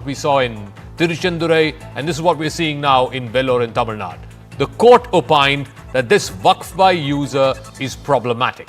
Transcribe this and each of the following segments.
We saw in Tiruchendurai, and this is what we're seeing now in Vellore in Tamil Nadu. The court opined that this Waqf by user is problematic.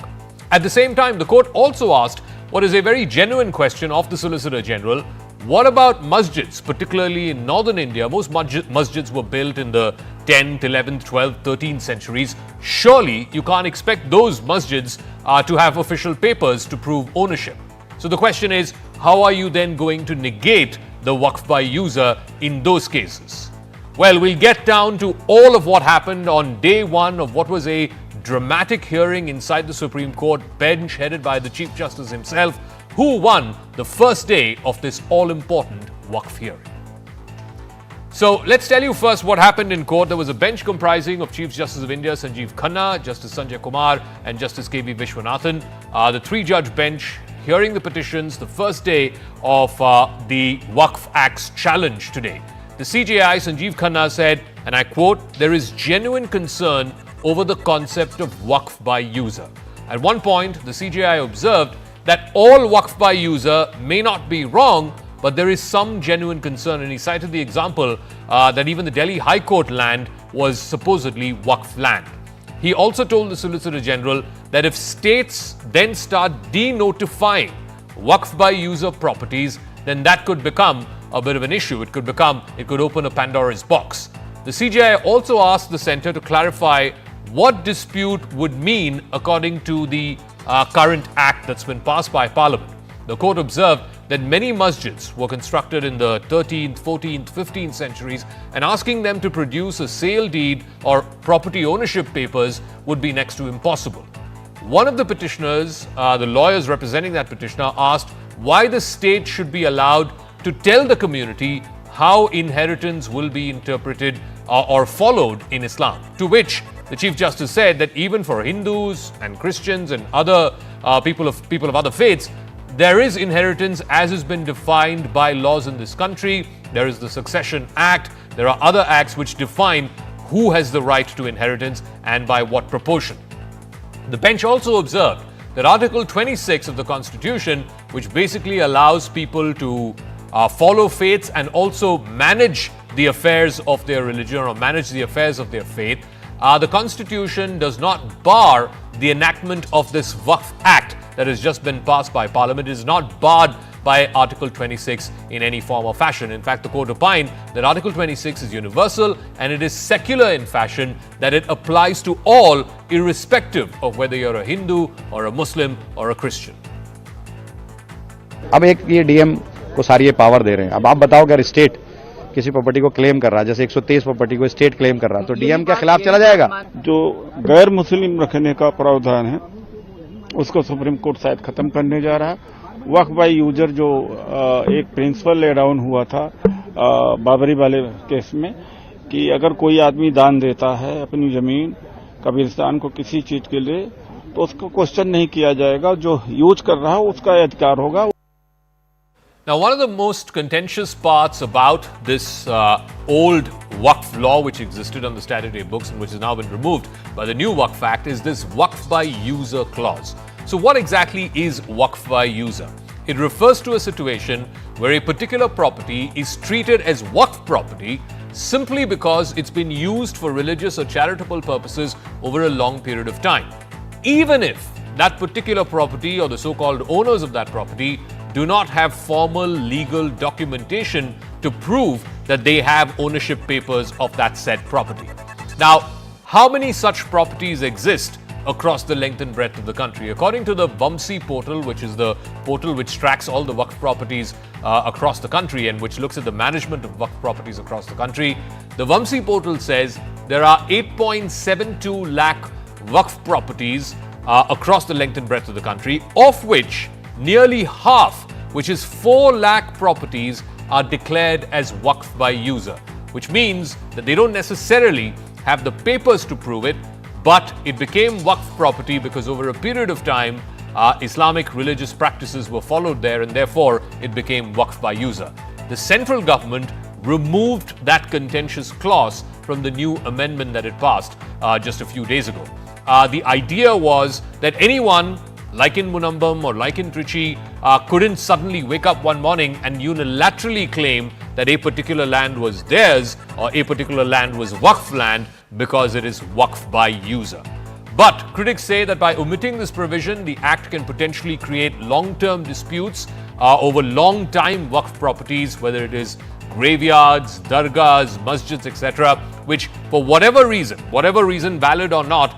At the same time, the court also asked what is a very genuine question of the Solicitor General. What about masjids, particularly in northern India? Most masjids were built in the 10th, 11th, 12th, 13th centuries. Surely you can't expect those masjids to have official papers to prove ownership. So the question is, how are you then going to negate the Waqf by user in those cases? Well, we'll get down to all of what happened on day one of what was a dramatic hearing inside the Supreme Court bench headed by the Chief Justice himself, who won the first day of this all-important Waqf hearing. So let's tell you first what happened in court. There was a bench comprising of Chief Justice of India Sanjeev Khanna, Justice Sanjay Kumar and Justice K.V. Vishwanathan. The three-judge bench hearing the petitions the first day of the Waqf Act's challenge today. The CJI Sanjeev Khanna said, and I quote, "There is genuine concern over the concept of Waqf by user." At one point, the CJI observed that all Waqf by user may not be wrong, but there is some genuine concern, and he cited the example that even the Delhi High Court land was supposedly Waqf land. He also told the Solicitor General that if states then start denotifying Waqf by user properties, then that could become a bit of an issue. It could open a Pandora's box. The CJI also asked the centre to clarify what dispute would mean according to the current act that's been passed by Parliament. The court observed that many masjids were constructed in the 13th, 14th, 15th centuries, and asking them to produce a sale deed or property ownership papers would be next to impossible. One of the petitioners, the lawyers representing that petitioner, asked why the state should be allowed to tell the community how inheritance will be interpreted or followed in Islam. To which the Chief Justice said that even for Hindus and Christians and other people of other faiths, there is inheritance as has been defined by laws in this country. There is the Succession Act. There are other acts which define who has the right to inheritance and by what proportion. The bench also observed that Article 26 of the Constitution, which basically allows people to follow faiths and also manage the affairs of their religion or manage the affairs of their faith, the Constitution does not bar the enactment of this Waqf Act that has just been passed by Parliament. It is not barred by Article 26 in any form or fashion. In fact, the court opined that Article 26 is universal and it is secular in fashion, that it applies to all irrespective of whether you're a Hindu or a Muslim or a Christian. अब एक ये DM को सारी ये power दे रहे हैं. अब आप बताओ अगर स्टेट किसी प्रॉपर्टी को क्लेम कर रहा है, जैसे 123 प्रॉपर्टी को स्टेट क्लेम कर रहा है, तो डीएम के खिलाफ चला जाएगा? जो गैर मुस्लिम रखने का प्रावधान है उसको सुप्रीम कोर्ट शायद खत्म करने जा रहा है. वक्फ बाय यूजर जो एक प्रिंसिपल ले डाउन हुआ था बाबरी वाले केस में, कि अगर कोई आदमी दान देता है अपनी जमीन कब्रिस्तान को किसी चीज के लिए, तो उसको क्वेश्चन नहीं किया जाएगा. जो यूज कर रहा है उसका अधिकार होगा. Now, one of the most contentious parts about this old Waqf law which existed on the statutory books and which has now been removed by the new Waqf Act is this Waqf by user clause. So what exactly is Waqf by user? It refers to a situation where a particular property is treated as Waqf property simply because it's been used for religious or charitable purposes over a long period of time, even if that particular property or the so-called owners of that property do not have formal legal documentation to prove that they have ownership papers of that said property. Now, how many such properties exist across the length and breadth of the country? According to the Vamsi portal, which is the portal which tracks all the Waqf properties across the country and which looks at the management of Waqf properties across the country, the Vamsi portal says there are 8.72 lakh Waqf properties across the length and breadth of the country, of which nearly half, which is 4 lakh properties, are declared as Waqf by user, which means that they don't necessarily have the papers to prove it, but it became Waqf property because over a period of time, Islamic religious practices were followed there and therefore it became Waqf by user. The central government removed that contentious clause from the new amendment that it passed just a few days ago. The idea was that anyone like in Munambam or like in Trichy, couldn't suddenly wake up one morning and unilaterally claim that a particular land was theirs or a particular land was Waqf land because it is Waqf by user. But critics say that by omitting this provision, the Act can potentially create long-term disputes over long-time Waqf properties, whether it is graveyards, dargahs, masjids, etc., which for whatever reason, valid or not,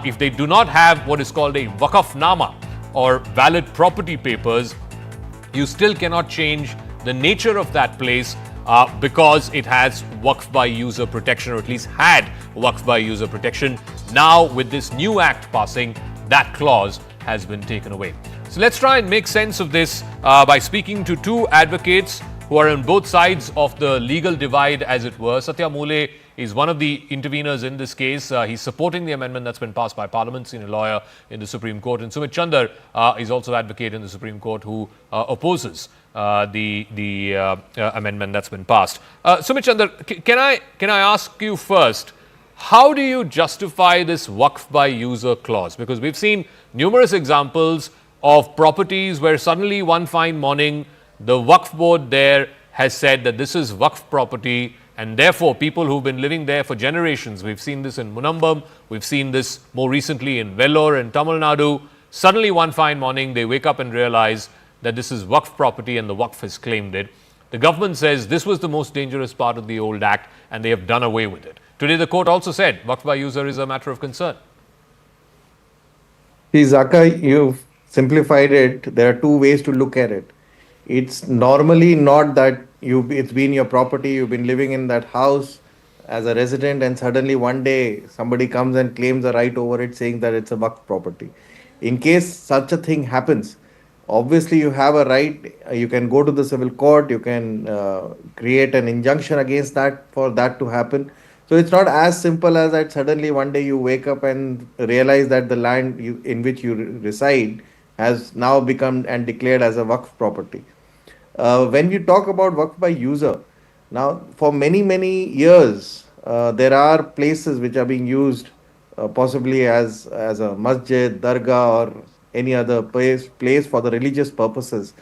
if they do not have what is called a Waqfnama or valid property papers, you still cannot change the nature of that place because it has Waqf by user protection, or at least had Waqf by user protection. Now, with this new act passing, that clause has been taken away. So let's try and make sense of this by speaking to two advocates who are on both sides of the legal divide, as it were. Satya Mule is one of the interveners in this case. He's supporting the amendment that's been passed by Parliament, senior lawyer in the Supreme Court. And Sumit Chandar is also advocate in the Supreme Court who opposes the amendment that's been passed. Sumit Chandar, can I ask you first, how do you justify this Waqf by user clause? Because we've seen numerous examples of properties where suddenly one fine morning the Waqf board there has said that this is Waqf property, and therefore people who've been living there for generations, we've seen this in Munambam, we've seen this more recently in Vellore in Tamil Nadu, suddenly one fine morning they wake up and realize that this is Waqf property and the Waqf has claimed it. The government says this was the most dangerous part of the old act and they have done away with it. Today the court also said Waqf by user is a matter of concern. See, Zakka, you've simplified it. There are two ways to look at it. It's normally not that it's been your property, you've been living in that house as a resident, and suddenly one day somebody comes and claims a right over it saying that it's a Waqf property. In case such a thing happens, obviously you have a right, you can go to the civil court, you can create an injunction against that for that to happen. So it's not as simple as that suddenly one day you wake up and realize that the land in which you reside has now become and declared as a Waqf property. When we talk about Waqf by user, now for many years, there are places which are being used possibly as a masjid, dargah, or any other place for the religious purposes.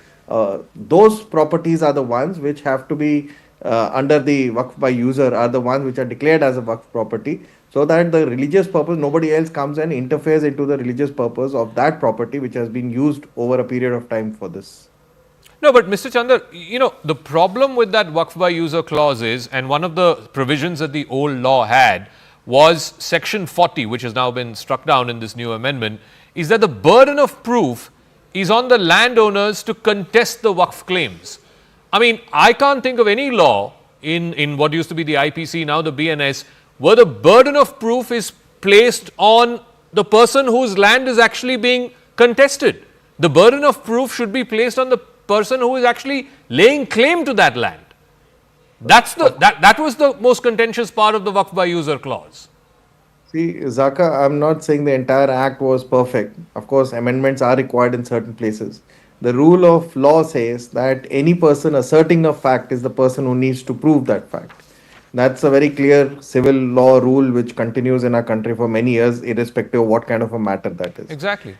Those properties are the ones which have to be under the Waqf by user, are the ones which are declared as a Waqf property, so that the religious purpose, nobody else comes and interferes into the religious purpose of that property which has been used over a period of time for this. No, but Mr. Chandar, the problem with that Waqf by user clause is, and one of the provisions that the old law had was section 40, which has now been struck down in this new amendment, is that the burden of proof is on the landowners to contest the Waqf claims. I mean, I can't think of any law in what used to be the IPC, now the BNS, where the burden of proof is placed on the person whose land is actually being contested. The burden of proof should be placed on the person who is actually laying claim to that land. That was the most contentious part of the Waqf by user clause. See, Zakka, I'm not saying the entire act was perfect. Of course, amendments are required in certain places. The rule of law says that any person asserting a fact is the person who needs to prove that fact. That's a very clear civil law rule which continues in our country for many years, irrespective of what kind of a matter that is. Exactly.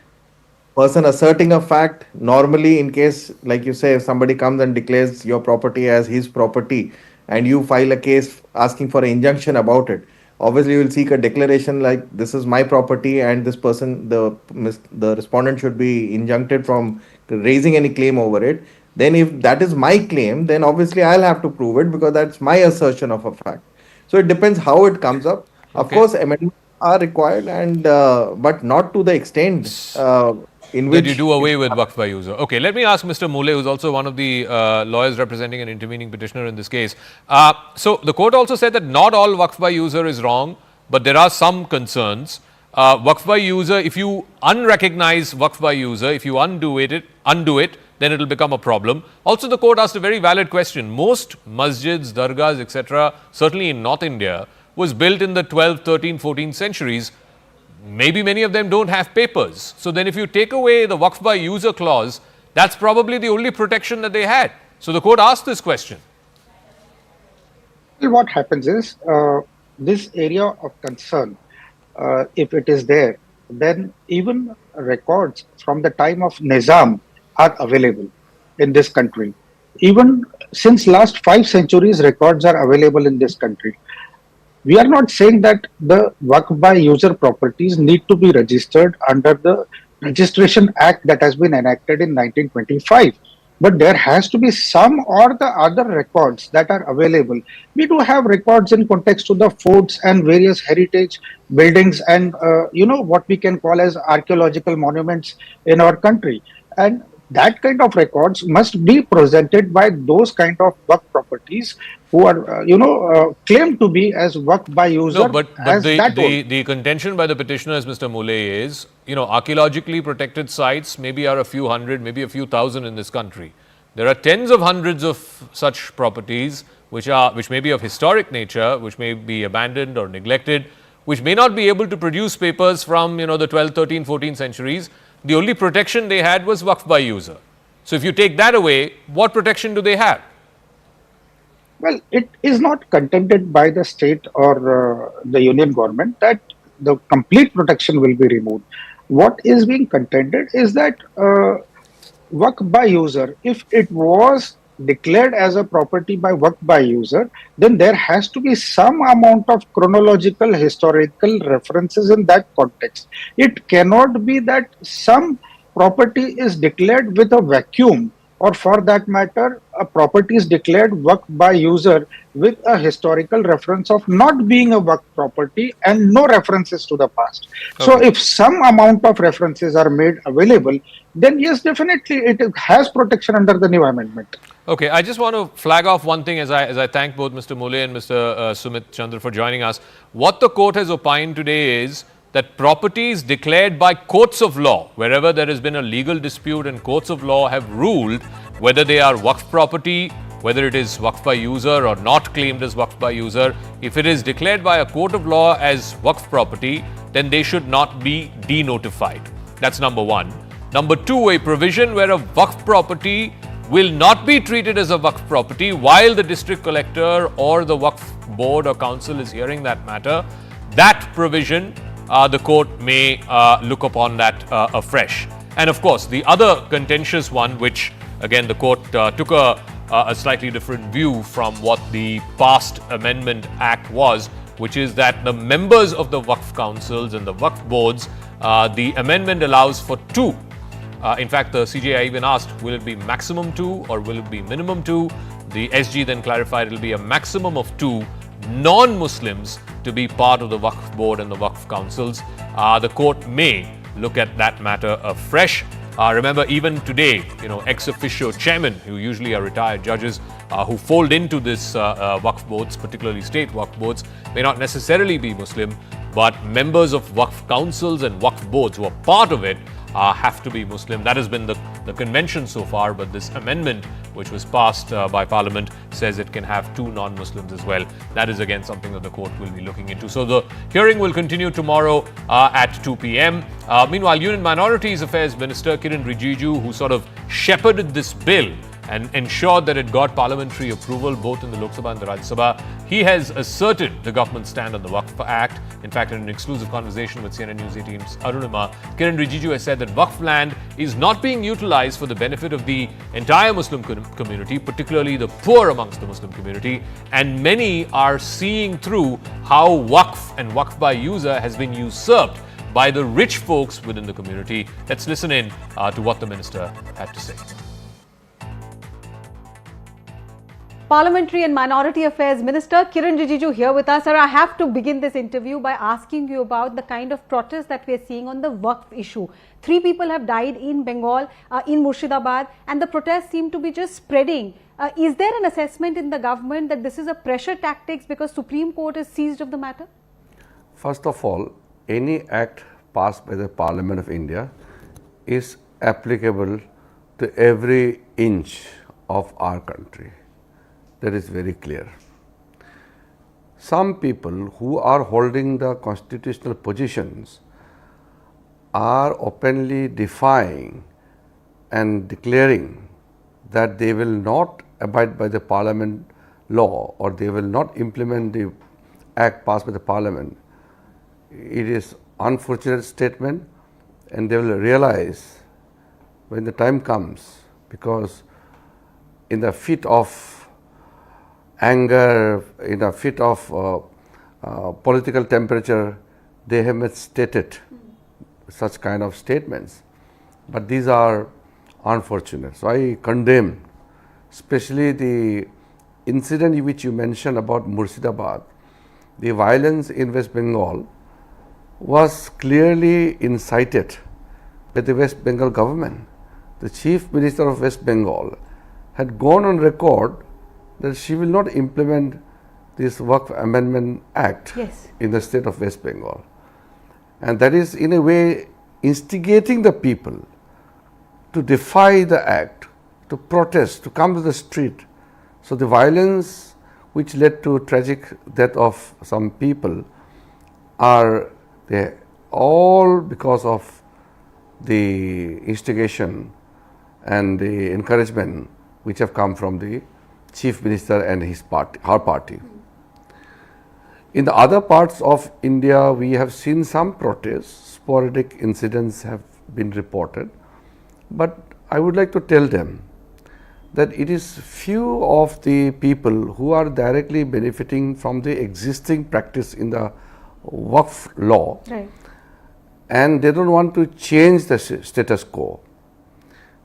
Person asserting a fact, normally in case, like you say, if somebody comes and declares your property as his property and you file a case asking for an injunction about it, obviously you will seek a declaration like this is my property and this person, the respondent should be injuncted from raising any claim over it. Then if that is my claim, then obviously I'll have to prove it because that's my assertion of a fact. So it depends how it comes up. Of course, amendments are required, and but not to the extent in which... Did you do away with Waqf by user? Okay, let me ask Mr. Mule, who's also one of the lawyers representing an intervening petitioner in this case. So the court also said that not all Waqf by user is wrong, but there are some concerns. Waqf by user, if you unrecognize Waqf by user, if you undo it, then it will become a problem. Also, the court asked a very valid question. Most masjids, dargahs, etc., certainly in North India, was built in the 12th, 13th, 14th centuries. Maybe many of them don't have papers. So then if you take away the Waqf by user clause, that's probably the only protection that they had. So the court asked this question. Well, what happens is, this area of concern, if it is there, then even records from the time of Nizam are available in this country. Even since last 5 centuries, records are available in this country. We are not saying that the Waqf by user properties need to be registered under the Registration Act that has been enacted in 1925. But there has to be some or the other records that are available. We do have records in context to the forts and various heritage buildings and what we can call as archaeological monuments in our country. And that kind of records must be presented by those kind of Waqf properties who are claimed to be as Waqf by user. No, but as that old. the contention by the petitioner, as Mr. Mule, is, archaeologically protected sites maybe are a few hundred, maybe a few thousand in this country. There are tens of hundreds of such properties which may be of historic nature, which may be abandoned or neglected, which may not be able to produce papers from the 12th, 13th, 14th centuries. The only protection they had was Waqf by user. So if you take that away, what protection do they have? Well, it is not contended by the state or the union government that the complete protection will be removed. What is being contended is that Waqf by user, if it was declared as a property by Waqf by user, then there has to be some amount of chronological historical references in that context. It cannot be that some property is declared with a vacuum, or for that matter, a property is declared Waqf by user with a historical reference of not being a Waqf property and no references to the past. Okay. So if some amount of references are made available, then yes, definitely it has protection under the new amendment. Okay, I just want to flag off one thing as I thank both Mr. Mule and Mr. Sumit Chandra for joining us. What the court has opined today is that properties declared by courts of law, wherever there has been a legal dispute and courts of law have ruled whether they are Waqf property, whether it is Waqf by user or not claimed as Waqf by user, if it is declared by a court of law as Waqf property, then they should not be denotified. That's number one. Number two, a provision where a Waqf property will not be treated as a Waqf property while the district collector or the Waqf board or council is hearing that matter. That provision, the court may look upon that afresh. And of course, the other contentious one, which again the court took a slightly different view from what the past Amendment Act was, which is that the members of the Waqf councils and the Waqf boards, the amendment allows for two. In fact, the CJI even asked, will it be maximum 2 or will it be minimum 2? The SG then clarified it will be a maximum of 2 non-Muslims to be part of the Waqf board and the Waqf councils. The court may look at that matter afresh. Remember, even today, ex officio chairmen, who usually are retired judges, who fold into this Waqf boards, particularly state Waqf boards, may not necessarily be Muslim, but members of Waqf councils and Waqf boards who are part of it have to be Muslim. That has been the convention so far, but this amendment, which was passed by Parliament, says it can have 2 non-Muslims as well. That is again something that the court will be looking into. So the hearing will continue tomorrow at 2 p.m. Meanwhile, Union Minorities Affairs Minister Kiren Rijiju, who sort of shepherded this bill and ensured that it got parliamentary approval both in the Lok Sabha and the Rajya Sabha, he has asserted the government's stand on the Waqf Act. In fact, in an exclusive conversation with CNN News 18's Arunima, Kiren Rijiju has said that Waqf land is not being utilized for the benefit of the entire Muslim community, particularly the poor amongst the Muslim community, and many are seeing through how Waqf and Waqf by user has been usurped by the rich folks within the community. Let's listen in to what the minister had to say. Parliamentary and Minority Affairs Minister Kiren Rijiju here with us. Sir, I have to begin this interview by asking you about the kind of protest that we are seeing on the Waqf issue. 3 people have died in Bengal, in Murshidabad, and the protests seem to be just spreading. Is there an assessment in the government that this is a pressure tactics because Supreme Court is seized of the matter? First of all, any act passed by the Parliament of India is applicable to every inch of our country. That is very clear. Some people who are holding the constitutional positions are openly defying and declaring that they will not abide by the Parliament law or they will not implement the act passed by the Parliament. It is unfortunate statement, and they will realize when the time comes, because in the fit of anger, in a fit of political temperature, they have stated such kind of statements. But these are unfortunate. So I condemn, especially the incident which you mentioned about Murshidabad. The violence in West Bengal was clearly incited by the West Bengal government. The Chief Minister of West Bengal had gone on record that she will not implement this Waqf Amendment Act in the state of West Bengal. And that is in a way instigating the people to defy the act, to protest, to come to the street. So the violence which led to tragic death of some people are all because of the instigation and the encouragement which have come from the Chief Minister and his party, her party. In the other parts of India, we have seen some protests, sporadic incidents have been reported, but I would like to tell them that it is few of the people who are directly benefiting from the existing practice in the Waqf law, and they don't want to change the status quo.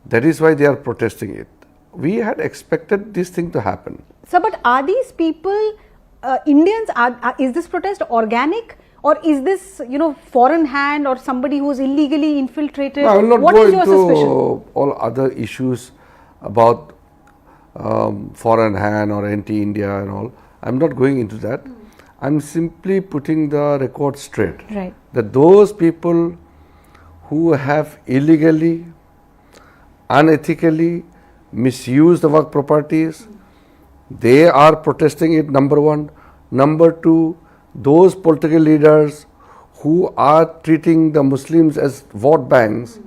That is why they are protesting it. We had expected this thing to happen. Sir, but are these people Indians? Is this protest organic, or is this, foreign hand or somebody who is illegally infiltrated? No, I will not what go is your into suspicion? all other issues about foreign hand or anti-India and all. I am not going into that. I am simply putting the record straight. That those people who have illegally, unethically misused the Waqf properties, they are protesting it, number one. Number two, those political leaders who are treating the Muslims as vote banks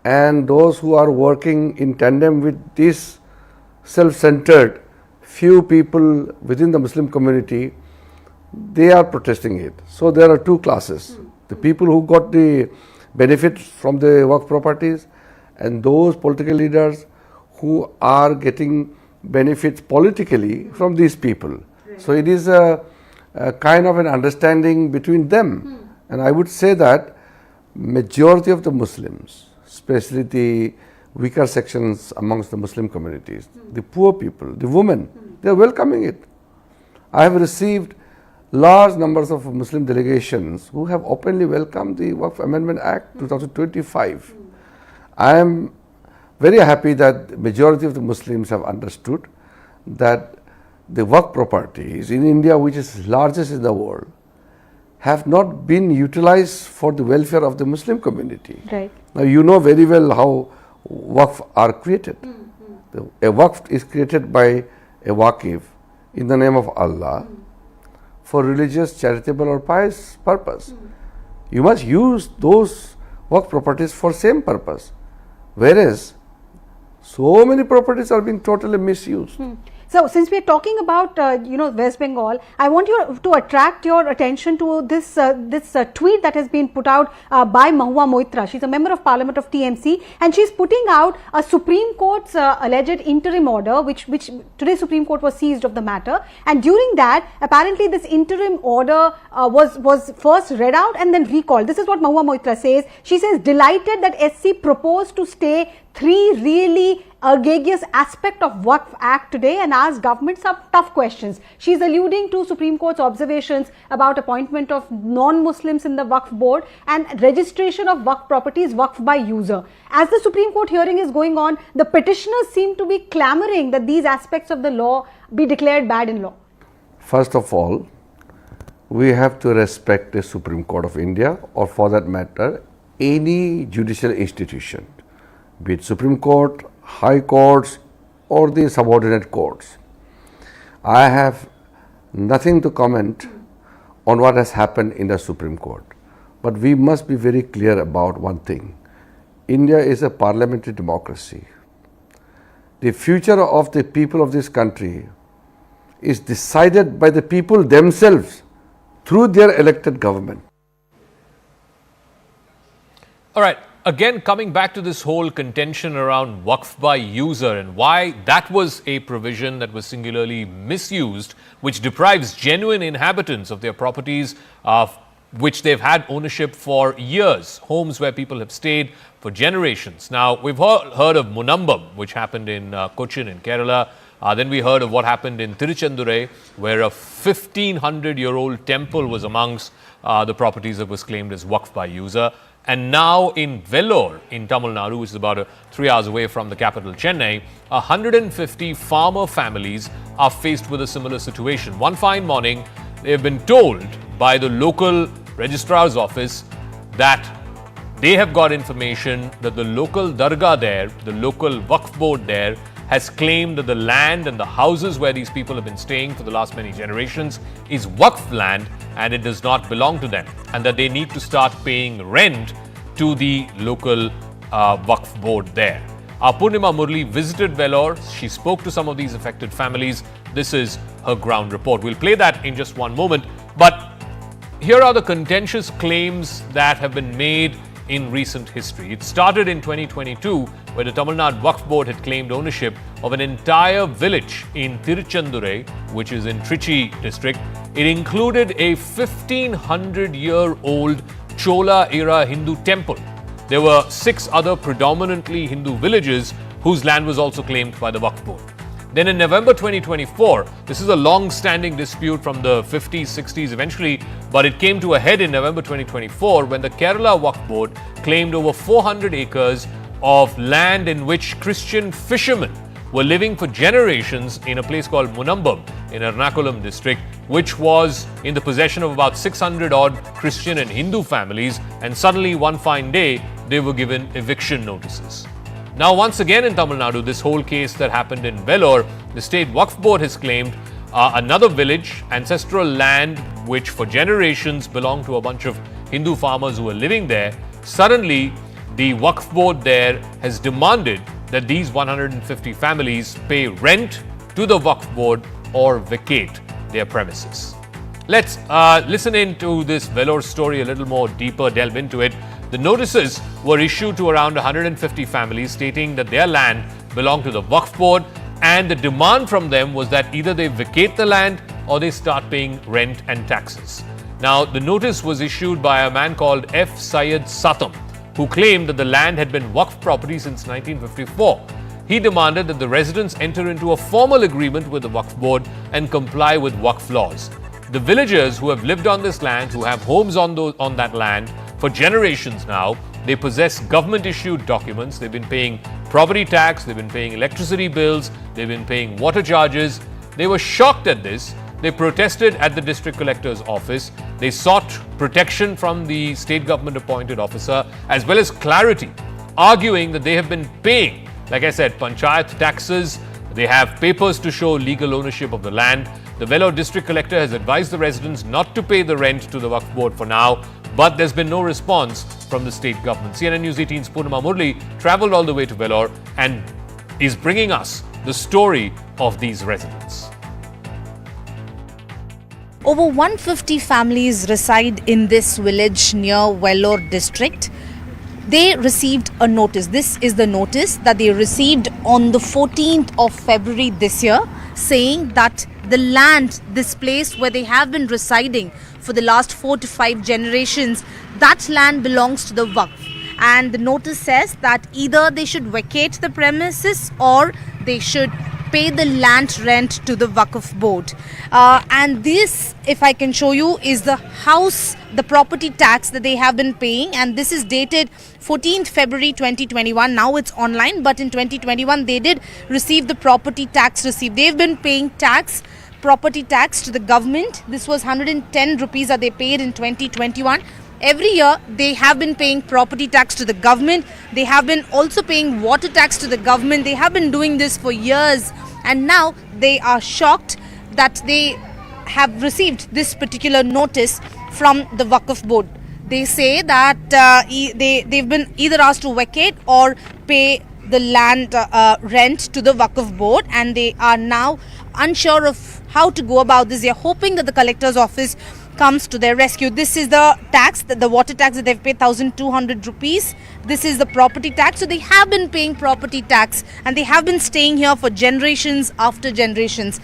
and those who are working in tandem with this self-centered few people within the Muslim community, they are protesting it. So there are two classes. The people who got the benefit from the Waqf properties and those political leaders who are getting benefits politically from these people. So it is a kind of an understanding between them. And I would say that majority of the Muslims, especially the weaker sections amongst the Muslim communities, the poor people, the women, they are welcoming it. I have received large numbers of Muslim delegations who have openly welcomed the Waqf Amendment Act 2025. I am very happy that the majority of the Muslims have understood that the Waqf properties in India, which is largest in the world, have not been utilized for the welfare of the Muslim community. Now you know very well how Waqf are created. A Waqf is created by a Waqif in the name of Allah for religious, charitable or pious purpose. You must use those Waqf properties for same purpose. Whereas so many properties are being totally misused. So, since we are talking about West Bengal, I want you to attract your attention to this tweet that has been put out by Mahua Moitra. She's a member of Parliament of TMC, and she's putting out a Supreme Court's alleged interim order, which today Supreme Court was seized of the matter. And during that, apparently this interim order was first read out and then recalled. This is what Mahua Moitra says. She says, delighted that SC proposed to stay 3 really egregious aspect of Waqf Act today and ask government some tough questions. She is alluding to Supreme Court's observations about appointment of non-Muslims in the Waqf board and registration of Waqf properties Waqf by user. As the Supreme Court hearing is going on, the petitioners seem to be clamoring that these aspects of the law be declared bad in law. First of all, we have to respect the Supreme Court of India, or for that matter, any judicial institution, be it Supreme Court, High Courts or the subordinate courts. I have nothing to comment on what has happened in the Supreme Court. But we must be very clear about one thing. India is a parliamentary democracy. The future of the people of this country is decided by the people themselves through their elected government. All right. Again, coming back to this whole contention around Waqf by user and why that was a provision that was singularly misused, which deprives genuine inhabitants of their properties, which they've had ownership for years, homes where people have stayed for generations. Now, we've heard of Munambam, which happened in Cochin in Kerala. Then we heard of what happened in Tiruchendurai, where a 1500-year-old temple was amongst the properties that was claimed as Waqf by user. And now in Vellore, in Tamil Nadu, which is about 3 hours away from the capital, Chennai, 150 farmer families are faced with a similar situation. One fine morning, they have been told by the local registrar's office that they have got information that the local dargah there, the local Waqf board there, has claimed that the land and the houses where these people have been staying for the last many generations is Waqf land and it does not belong to them, and that they need to start paying rent to the local Waqf board there. Our Purnima Murli visited Vellore. She spoke to some of these affected families. This is her ground report. We'll play that in just one moment. But here are the contentious claims that have been made in recent history. It started in 2022, where the Tamil Nadu Waqf Board had claimed ownership of an entire village in Tiruchendurai, which is in Trichy district. It included a 1500-year-old Chola-era Hindu temple. There were 6 other predominantly Hindu villages whose land was also claimed by the Waqf Board. Then in November 2024, this is a long-standing dispute from the 50s, 60s eventually, but it came to a head in November 2024 when the Kerala Waqf Board claimed over 400 acres of land in which Christian fishermen were living for generations in a place called Munambam in Ernakulam district, which was in the possession of about 600 odd Christian and Hindu families, and suddenly one fine day they were given eviction notices. Now, once again in Tamil Nadu, this whole case that happened in Vellore, the state Waqf Board has claimed another village, ancestral land, which for generations belonged to a bunch of Hindu farmers who were living there. Suddenly, the Waqf Board there has demanded that these 150 families pay rent to the Waqf Board or vacate their premises. Let's listen into this Vellore story a little more deeper, delve into it. The notices were issued to around 150 families stating that their land belonged to the Waqf Board, and the demand from them was that either they vacate the land or they start paying rent and taxes. Now, the notice was issued by a man called F. Syed Satam, who claimed that the land had been Waqf property since 1954. He demanded that the residents enter into a formal agreement with the Waqf Board and comply with Waqf laws. The villagers who have lived on this land, who have homes on that land for generations now, they possess government-issued documents. They've been paying property tax, they've been paying electricity bills, they've been paying water charges. They were shocked at this. They protested at the district collector's office. They sought protection from the state government-appointed officer, as well as clarity, arguing that they have been paying, like I said, panchayat taxes. They have papers to show legal ownership of the land. The Vellore district collector has advised the residents not to pay the rent to the Waqf Board for now, but there's been no response from the state government. CNN News 18's Purnima Murli travelled all the way to Vellore and is bringing us the story of these residents. Over 150 families reside in this village near Vellore district. They received a notice. This is the notice that they received on the 14th of February this year, saying that the land, this place where they have been residing for the last 4 to 5 generations, that land belongs to the Waqf. And the notice says that either they should vacate the premises or they should pay the land rent to the Waqf Board. And this, if I can show you, is the house, the property tax that they have been paying, and this is dated 14th February 2021. Now it's online, but in 2021 they did receive the property tax receipt. They've been paying property tax to the government. This was 110 rupees that they paid in 2021. Every year they have been paying property tax to the government. They have been also paying water tax to the government. They have been doing this for years, and now they are shocked that they have received this particular notice from the Waqf Board. They say that they've been either asked to vacate or pay the land rent to the Waqf Board, and they are now unsure of how to go about this. They are hoping that the collector's office comes to their rescue. This is the tax, the water tax that they've paid 1,200 rupees. This is the property tax. So they have been paying property tax and they have been staying here for generations after generations.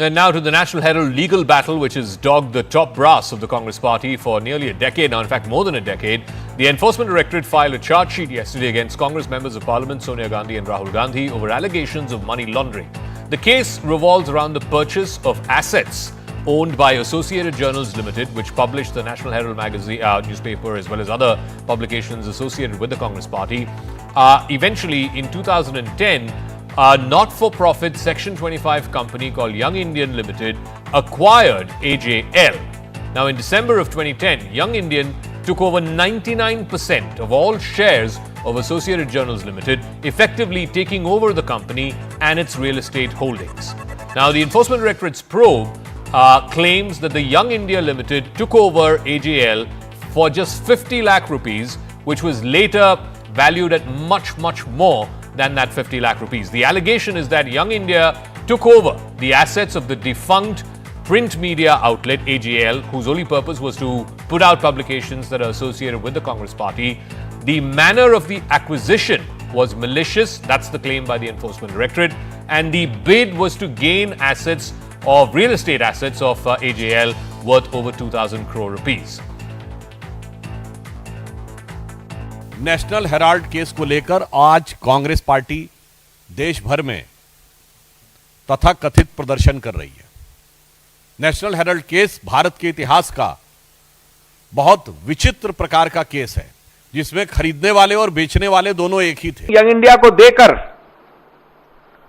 And now to the National Herald legal battle, which has dogged the top brass of the Congress party for nearly a decade now, in fact, more than a decade. The Enforcement Directorate filed a charge sheet yesterday against Congress members of Parliament Sonia Gandhi and Rahul Gandhi over allegations of money laundering. The case revolves around the purchase of assets owned by Associated Journals Limited, which published the National Herald magazine, newspaper, as well as other publications associated with the Congress party. Eventually, in 2010, a not-for-profit Section 25 company called Young Indian Limited acquired AJL. Now, in December of 2010, Young Indian took over 99% of all shares of Associated Journals Limited, effectively taking over the company and its real estate holdings. Now, the Enforcement Directorate's probe claims that the Young India Limited took over AJL for just 50 lakh rupees, which was later valued at much more than that 50 lakh rupees. The allegation is that Young India took over the assets of the defunct print media outlet AJL, whose only purpose was to put out publications that are associated with the Congress party. The manner of the acquisition was malicious, that's the claim by the Enforcement Directorate, and the bid was to gain assets of real estate assets of AJL worth over 2,000 crore rupees. National Herald case को लेकर आज Congress party देश भर में तथाकथित प्रदर्शन कर रही है। नेशनल हेराल्ड केस भारत के इतिहास का बहुत विचित्र प्रकार का केस है, जिसमें खरीदने वाले और बेचने वाले दोनों एक ही थे। यंग इंडिया को देकर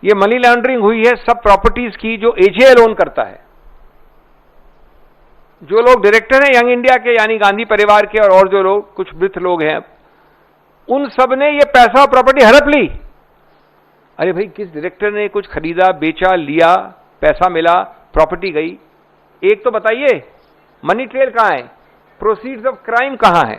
ये मनी लॉन्ड्रिंग हुई है सब प्रॉपर्टीज की जो एजेएल ओन करता है। जो लोग डायरेक्टर हैं यंग इंडिया के, यानी गांधी परिवार के और जो लोग कुछ वृद्ध लोग हैं, उन सब ने ये पैसा और प्रॉपर्टी हड़प ली। अरे भाई, किस डायरेक्टर ने कुछ खरीदा, बेचा, लिया, पैसा मिला, प्रॉपर्टी गई? एक तो बताइए, मनी ट्रेल कहां है? प्रोसीड्स ऑफ क्राइम कहां है?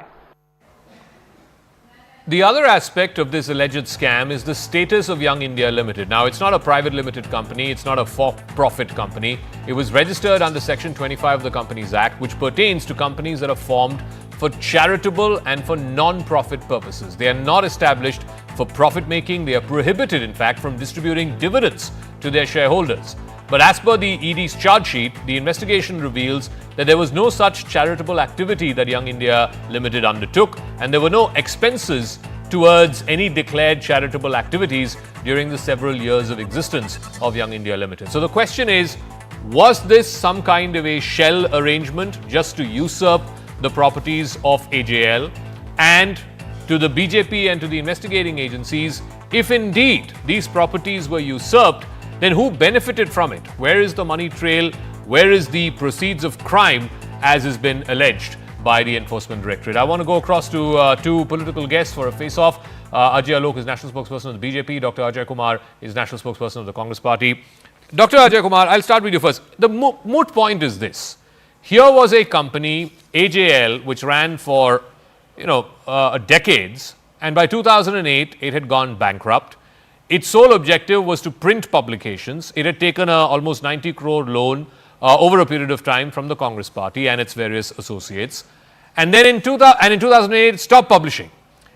The other aspect of this alleged scam is the status of Young India Limited. Now, it's not a private limited company, it's not a for-profit company. It was registered under Section 25 of the Companies Act, which pertains to companies that are formed for charitable and for non-profit purposes. They are not established for profit-making. They are prohibited, in fact, from distributing dividends to their shareholders. But as per the ED's charge sheet, the investigation reveals that there was no such charitable activity that Young India Limited undertook, and there were no expenses towards any declared charitable activities during the several years of existence of Young India Limited. So the question is, was this some kind of a shell arrangement just to usurp the properties of AJL? And to the BJP and to the investigating agencies, if indeed these properties were usurped, then who benefited from it? Where is the money trail? Where is the proceeds of crime, as has been alleged by the Enforcement Directorate? I want to go across to two political guests for a face-off. Ajay Alok is National Spokesperson of the BJP. Dr. Ajay Kumar is National Spokesperson of the Congress Party. Dr. Ajay Kumar, I'll start with you first. The moot point is this. Here was a company, AJL, which ran for, decades, and by 2008, it had gone bankrupt. Its sole objective was to print publications. It had taken a almost 90 crore loan over a period of time from the Congress Party and its various associates. And then in 2008, it stopped publishing.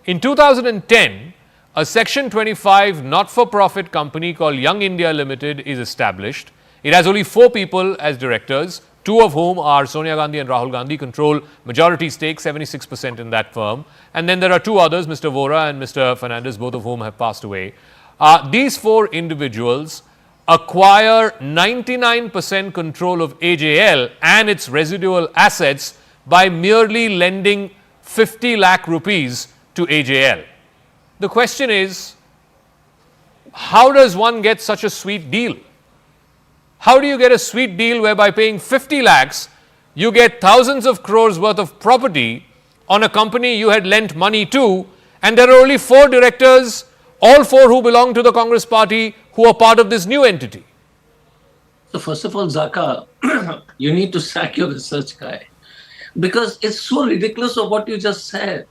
In 2010, a Section 25 not-for-profit company called Young India Limited is established. It has only 4 people as directors, 2 of whom are Sonia Gandhi and Rahul Gandhi, control majority stake, 76% in that firm. And then there are 2 others, Mr. Vellore and Mr. Fernandez, both of whom have passed away. These 4 individuals acquire 99% control of AJL and its residual assets by merely lending 50 lakh rupees to AJL. The question is, how does one get such a sweet deal? How do you get a sweet deal whereby paying 50 lakhs, you get thousands of crores worth of property on a company you had lent money to, and there are only 4 directors, all 4 who belong to the Congress Party, who are part of this new entity? So first of all, Zakka, you need to sack your research guy, because it's so ridiculous of what you just said.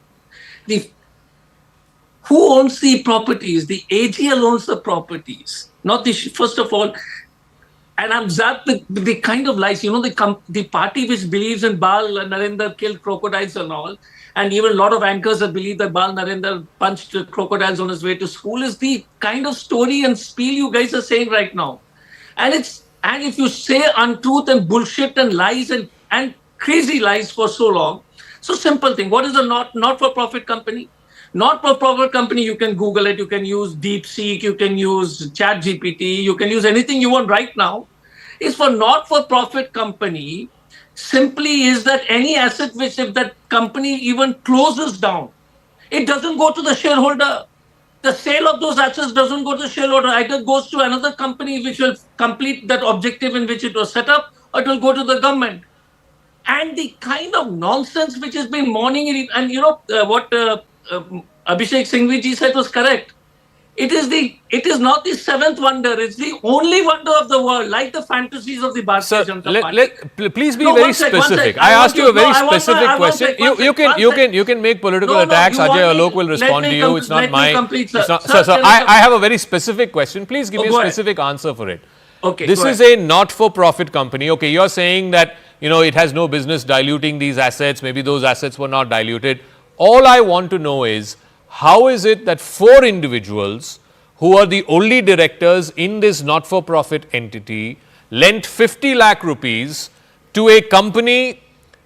Who owns the properties? The AGL owns the properties. Not the, first of all, And I'm zapped the kind of lies, the party which believes in Bal Narendra killed crocodiles and all, and even a lot of anchors that believe that Bal Narendra punched crocodiles on his way to school is the kind of story and spiel you guys are saying right now. And if you say untruth and bullshit and lies and crazy lies for so long, so simple thing. What is a not-for-profit company? Not-for-profit company, you can Google it, you can use DeepSeek, you can use ChatGPT, you can use anything you want right now. Is for not-for-profit company simply is that any asset which if that company even closes down, it doesn't go to the shareholder. The sale of those assets doesn't go to the shareholder. Either goes to another company which will complete that objective in which it was set up, or it will go to the government. And the kind of nonsense which has been morning, and what Abhishek Singhvi ji said was correct. It is not the seventh wonder. It's the only wonder of the world, like the fantasies of the Bharatiya Janata Party. Please be very specific. I asked you a very specific question. You can make political attacks. Ajay Alok will respond to you. It's not my. Sir, I have a very specific question. Please give me a specific answer for it. Okay. This is a not-for-profit company. Okay, you're saying that it has no business diluting these assets. Maybe those assets were not diluted. All I want to know is, how is it that 4 individuals who are the only directors in this not-for-profit entity lent 50 lakh rupees to a company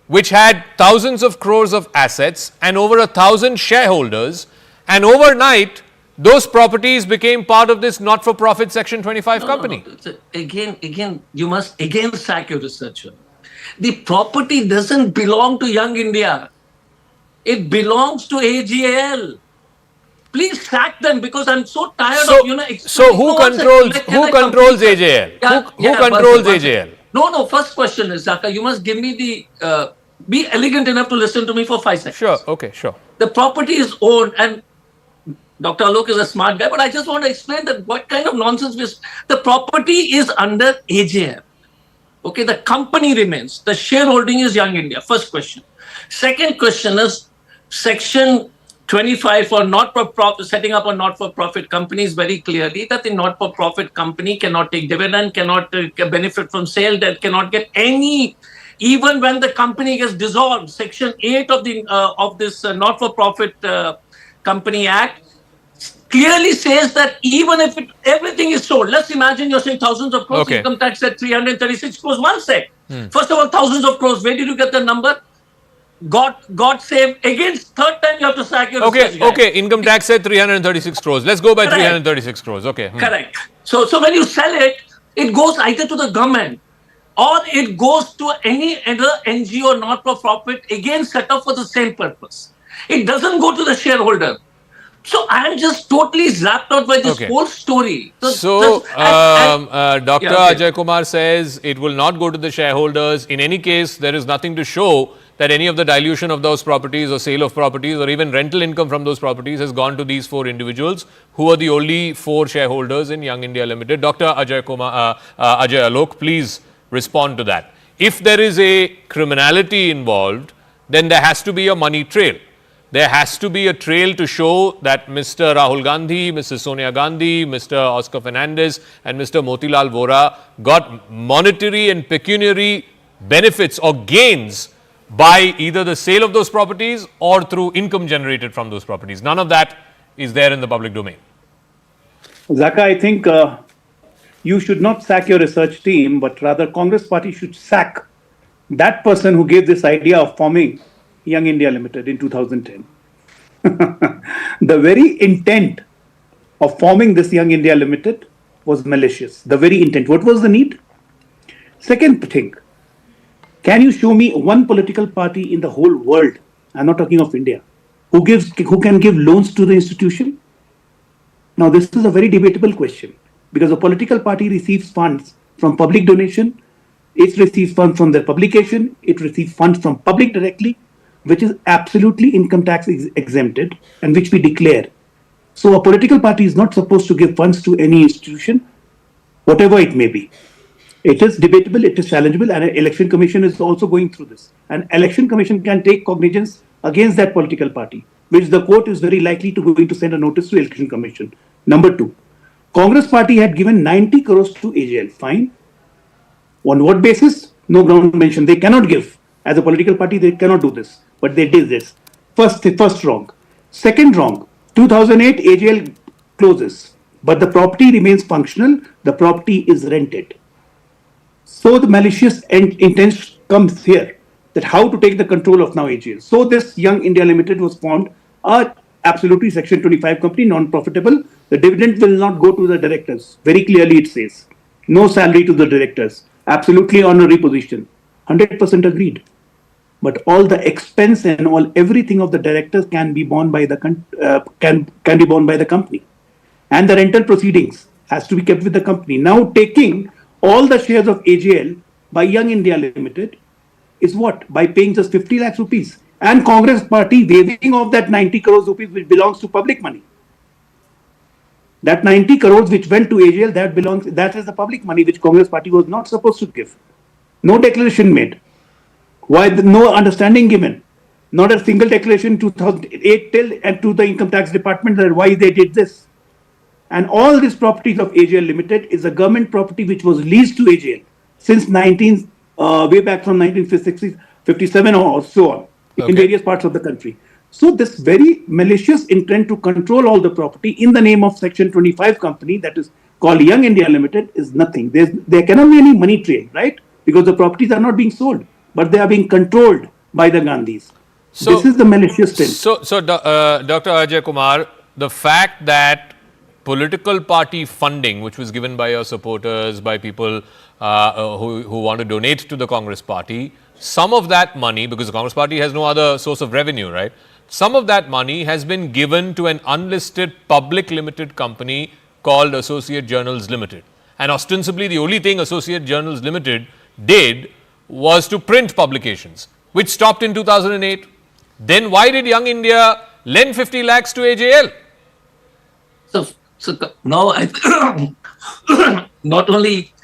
which had thousands of crores of assets and over 1,000 shareholders, and overnight those properties became part of this not-for-profit Section 25 company? No. Again, you must again sack your researcher. The property doesn't belong to Young India. It belongs to AGL. Please sack them, because I'm so tired of So who controls AJL? Who controls AJL? No. First question is, Zakka, you must give me the be elegant enough to listen to me for 5 seconds. Sure. Okay. Sure. The property is owned, and Dr. Alok is a smart guy, but I just want to explain that what kind of nonsense the property is under AJL. Okay, the company remains. The shareholding is Young India. First question. Second question is Section 25 for setting up a not-for-profit company is very clearly that the not-for-profit company cannot take dividend, cannot benefit from sale, that cannot get any, even when the company gets dissolved. Section 8 of this not-for-profit company act clearly says that even if everything is sold, let's imagine you're saying thousands of crores, income tax at 336 crores. One sec. First of all, thousands of crores. Where did you get the number? God save. Again, third time you have to sack your research guy. Okay. Income tax said 336 crores. Let's go by 336 crores. Okay. Correct. So when you sell it, it goes either to the government or it goes to any other NGO or not-for-profit, again set up for the same purpose. It doesn't go to the shareholder. So I am just totally zapped out by this whole story. So Dr. Ajay Kumar says it will not go to the shareholders. In any case, there is nothing to show that any of the dilution of those properties or sale of properties or even rental income from those properties has gone to these 4 individuals who are the only 4 shareholders in Young India Limited. Dr. Ajay Alok, please respond to that. If there is a criminality involved, then there has to be a money trail. There has to be a trail to show that Mr. Rahul Gandhi, Mrs. Sonia Gandhi, Mr. Oscar Fernandez and Mr. Motilal Vora got monetary and pecuniary benefits or gains by either the sale of those properties or through income generated from those properties. None of that is there in the public domain. Zakka, I think you should not sack your research team, but rather Congress party should sack that person who gave this idea of forming Young India Limited in 2010. The very intent of forming this Young India Limited was malicious. The very intent. What was the need? Second thing, can you show me one political party in the whole world, I'm not talking of India, who can give loans to the institution? Now, this is a very debatable question, because a political party receives funds from public donation, it receives funds from their publication, it receives funds from public directly, which is absolutely income tax exempted and which we declare. So a political party is not supposed to give funds to any institution, whatever it may be. It is debatable, it is challengeable, and an election commission is also going through this. An election commission can take cognizance against that political party, which the court is very likely going to send a notice to election commission. Number 2, Congress party had given 90 crores to AJL, fine. On what basis? No ground mentioned. They cannot give. As a political party, they cannot do this. But they did this. First wrong. Second wrong. 2008 AGL closes, but the property remains functional. The property is rented. So the malicious intent comes here, that how to take the control of now AGL. So this Young India Limited was formed, absolutely Section 25 company, non-profitable. The dividend will not go to the directors. Very clearly it says. No salary to the directors. Absolutely honorary position. 100% agreed. But all the expense and everything of the directors can be borne by the can be borne by the company, and the rental proceedings has to be kept with the company. Now taking all the shares of AGL by Young India Limited is what? By paying just 50 lakhs rupees, and Congress party waiving off that 90 crores rupees which belongs to public money. That 90 crores which went to AGL, that is the public money which Congress party was not supposed to give. No declaration made. Why no understanding given? Not a single declaration 2008 till and to the income tax department that why they did this. And all these properties of AGL Limited is a government property which was leased to AGL since way back from 1957 or so on, in various parts of the country. So this very malicious intent to control all the property in the name of Section 25 company that is called Young India Limited is nothing. There cannot be any money trail, right? Because the properties are not being sold, but they are being controlled by the Gandhis. So, this is the malicious thing. So Dr. Ajay Kumar, the fact that political party funding, which was given by your supporters, by people who want to donate to the Congress party, some of that money, because the Congress party has no other source of revenue, right? Some of that money has been given to an unlisted public limited company called Associate Journals Limited. And ostensibly, the only thing Associate Journals Limited did was to print publications, which stopped in 2008. Then why did Young India lend 50 lakhs to AJL? So now not only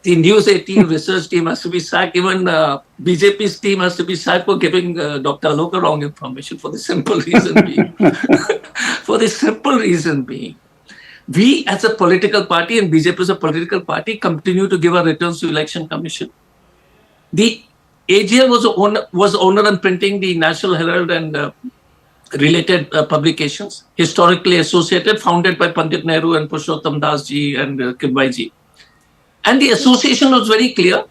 the News 18 research team has to be sacked, even BJP's team has to be sacked for giving Dr. Aloka wrong information for the simple reason being. We as a political party and BJP as a political party continue to give our returns to Election Commission. The AGL was owner and printing the National Herald and related publications, historically associated, founded by Pandit Nehru and Purushottam Das ji and Kidwai ji. And the association was very clear.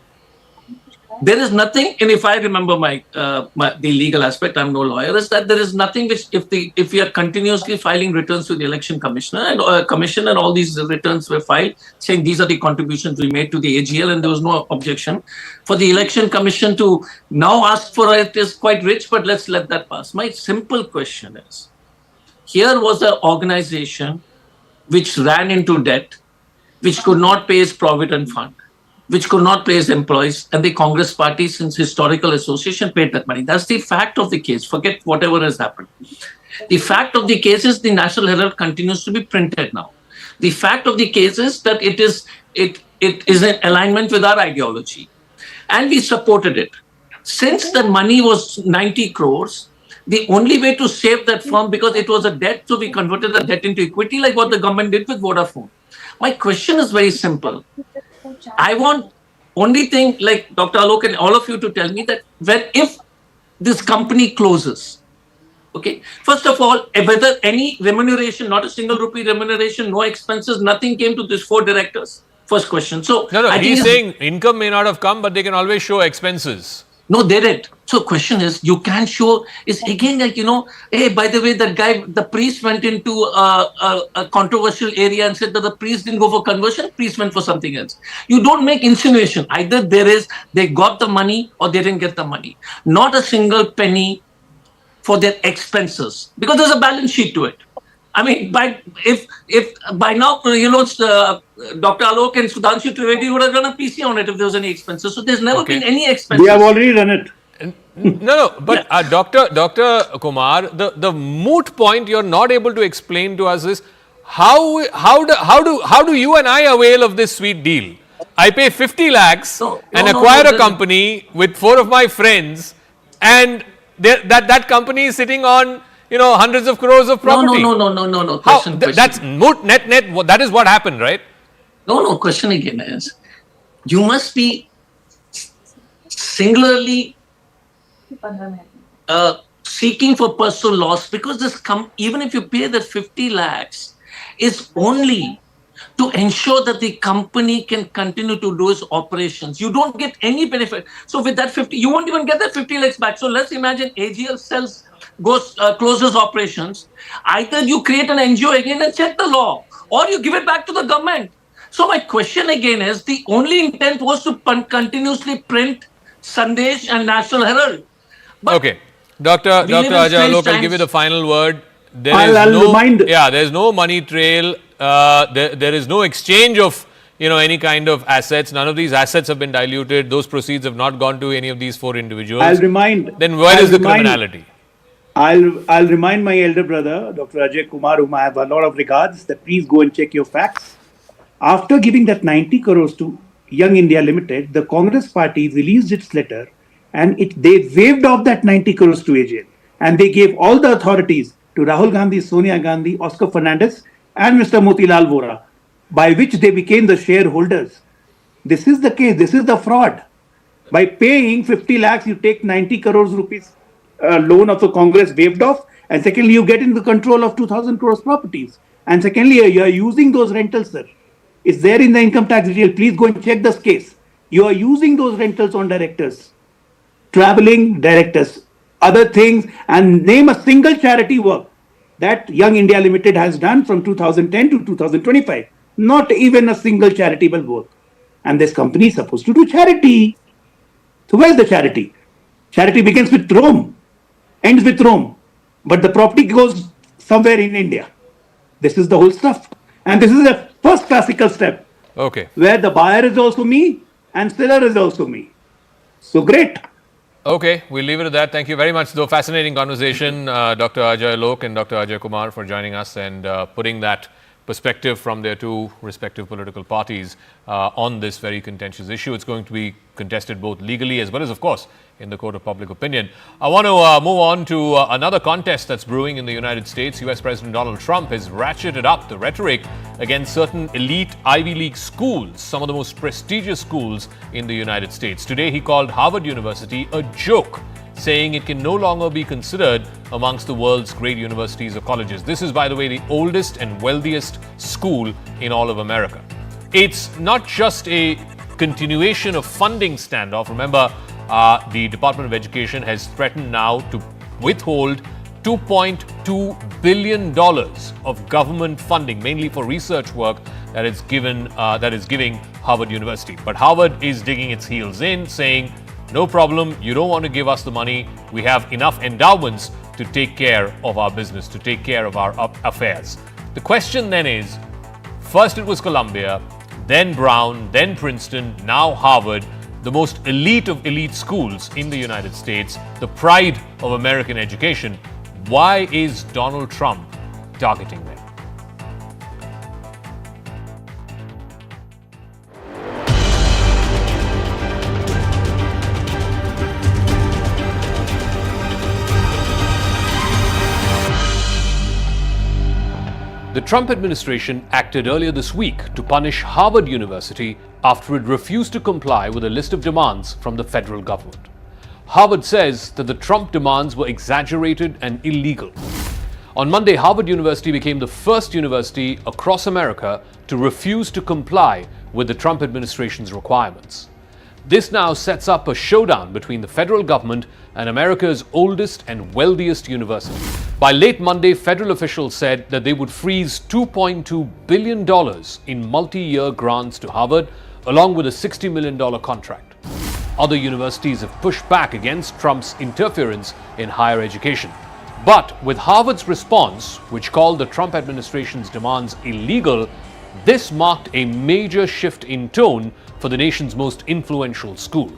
There is nothing, and if I remember the legal aspect, I'm no lawyer, is that there is nothing which, if we are continuously filing returns to the Election Commissioner and Commission, and all these returns were filed saying these are the contributions we made to the AGL, and there was no objection for the Election Commission to now ask for it is quite rich, but let's let that pass. My simple question is, here was an organization which ran into debt, which could not pay its provident fund, which could not pay its employees, and the Congress party, since historical association, paid that money. That's the fact of the case. Forget whatever has happened. The fact of the case is the National Herald continues to be printed now. The fact of the case is that it is in alignment with our ideology, and we supported it. Since the money was 90 crores, the only way to save that firm, because it was a debt, so we converted the debt into equity, like what the government did with Vodafone. My question is very simple. I want only thing like Dr. Alok and all of you to tell me that if this company closes, okay, first of all, whether any remuneration, not a single rupee remuneration, no expenses, nothing came to these 4 directors. First question. So no, he's saying income may not have come, but they can always show expenses. No, they did. So question is, you can show, is again like, hey, by the way, that guy, the priest went into a controversial area and said that the priest didn't go for conversion, priest went for something else. You don't make insinuation. Either they got the money or they didn't get the money. Not a single penny for their expenses, because there's a balance sheet to it. I mean, if by now, Dr. Alok and Sudhanshu Trivedi would have done a PC on it if there was any expenses. So there's never been any expenses. They have already done it. No, but Dr. Kumar, the moot point you're not able to explain to us is how do you and I avail of this sweet deal? I pay 50 lakhs and acquire a company with 4 of my friends, and that company is sitting on hundreds of crores of property. No. That's moot, net. That is what happened, right? No. Question again is, you must be singularly seeking for personal loss, because this even if you pay that 50 lakhs, is only to ensure that the company can continue to do its operations. You don't get any benefit. So with that 50, you won't even get that 50 lakhs back. So let's imagine AGL closes operations. Either you create an NGO again and check the law, or you give it back to the government. So my question again is, the only intent was to continuously print Sandesh and National Herald. But okay. Dr. Ajay Alok, I'll give you the final word. There's no money trail. There is no exchange of any kind of assets. None of these assets have been diluted. Those proceeds have not gone to any of these four individuals. Then where is the criminality? I'll remind my elder brother, Dr. Ajay Kumar, whom I have a lot of regards, that please go and check your facts. After giving that 90 crores to Young India Limited, the Congress party released its letter, and they waived off that 90 crores to AGL. And they gave all the authorities to Rahul Gandhi, Sonia Gandhi, Oscar Fernandez, and Mr. Motilal Vora, by which they became the shareholders. This is the case. This is the fraud. By paying 50 lakhs, you take 90 crores rupees loan of the Congress waived off. And secondly, you get into the control of 2,000 crores properties. And secondly, you are using those rentals, sir. It's there in the income tax detail. Please go and check this case. You are using those rentals on directors, traveling directors, other things, and name a single charity work that Young India Limited has done from 2010 to 2025. Not even a single charitable work. And this company is supposed to do charity. So where's the charity? Charity begins with Rome, ends with Rome. But the property goes somewhere in India. This is the whole stuff. And this is the first classical step. Okay. Where the buyer is also me and seller is also me. So great. Okay, we'll leave it at that. Thank you very much. Though fascinating conversation, Dr. Ajay Alok and Dr. Ajay Kumar, for joining us and putting that perspective from their two respective political parties on this very contentious issue. It's going to be contested both legally as well as, of course, in the court of public opinion. I want to move on to another contest that's brewing in the United States. US President Donald Trump has ratcheted up the rhetoric against certain elite Ivy League schools, some of the most prestigious schools in the United States. Today, he called Harvard University a joke, saying it can no longer be considered amongst the world's great universities or colleges. This is, by the way, the oldest and wealthiest school in all of America. It's not just a continuation of funding standoff. Remember, the Department of Education has threatened now to withhold $2.2 billion of government funding, mainly for research work that is giving Harvard University. But Harvard is digging its heels in, saying, no problem, you don't want to give us the money. We have enough endowments to take care of our business, to take care of our affairs. The question then is, first it was Columbia, then Brown, then Princeton, now Harvard, the most elite of elite schools in the United States, the pride of American education. Why is Donald Trump targeting them? The Trump administration acted earlier this week to punish Harvard University after it refused to comply with a list of demands from the federal government. Harvard says that the Trump demands were exaggerated and illegal. On Monday, Harvard University became the first university across America to refuse to comply with the Trump administration's requirements. This now sets up a showdown between the federal government and America's oldest and wealthiest university. By late Monday, federal officials said that they would freeze $2.2 billion in multi-year grants to Harvard, along with a $60 million contract. Other universities have pushed back against Trump's interference in higher education. But with Harvard's response, which called the Trump administration's demands illegal, this marked a major shift in tone for the nation's most influential school.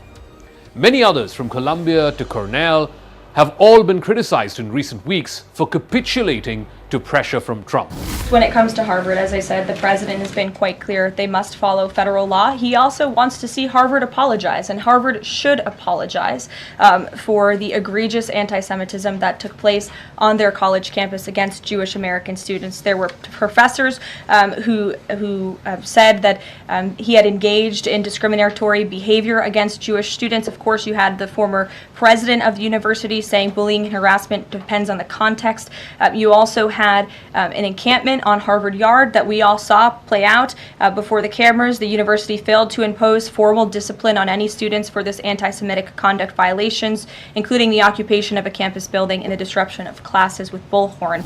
Many others, from Columbia to Cornell, have all been criticized in recent weeks for capitulating to pressure from Trump. When it comes to Harvard, as I said, the president has been quite clear they must follow federal law. He also wants to see Harvard apologize, and Harvard should apologize for the egregious anti-Semitism that took place on their college campus against Jewish American students. There were professors who said that he had engaged in discriminatory behavior against Jewish students. Of course, you had the former president of the university saying bullying and harassment depends on the context. You also had an encampment on Harvard Yard that we all saw play out before the cameras. The university failed to impose formal discipline on any students for this anti-Semitic conduct violations, including the occupation of a campus building and the disruption of classes with bullhorn.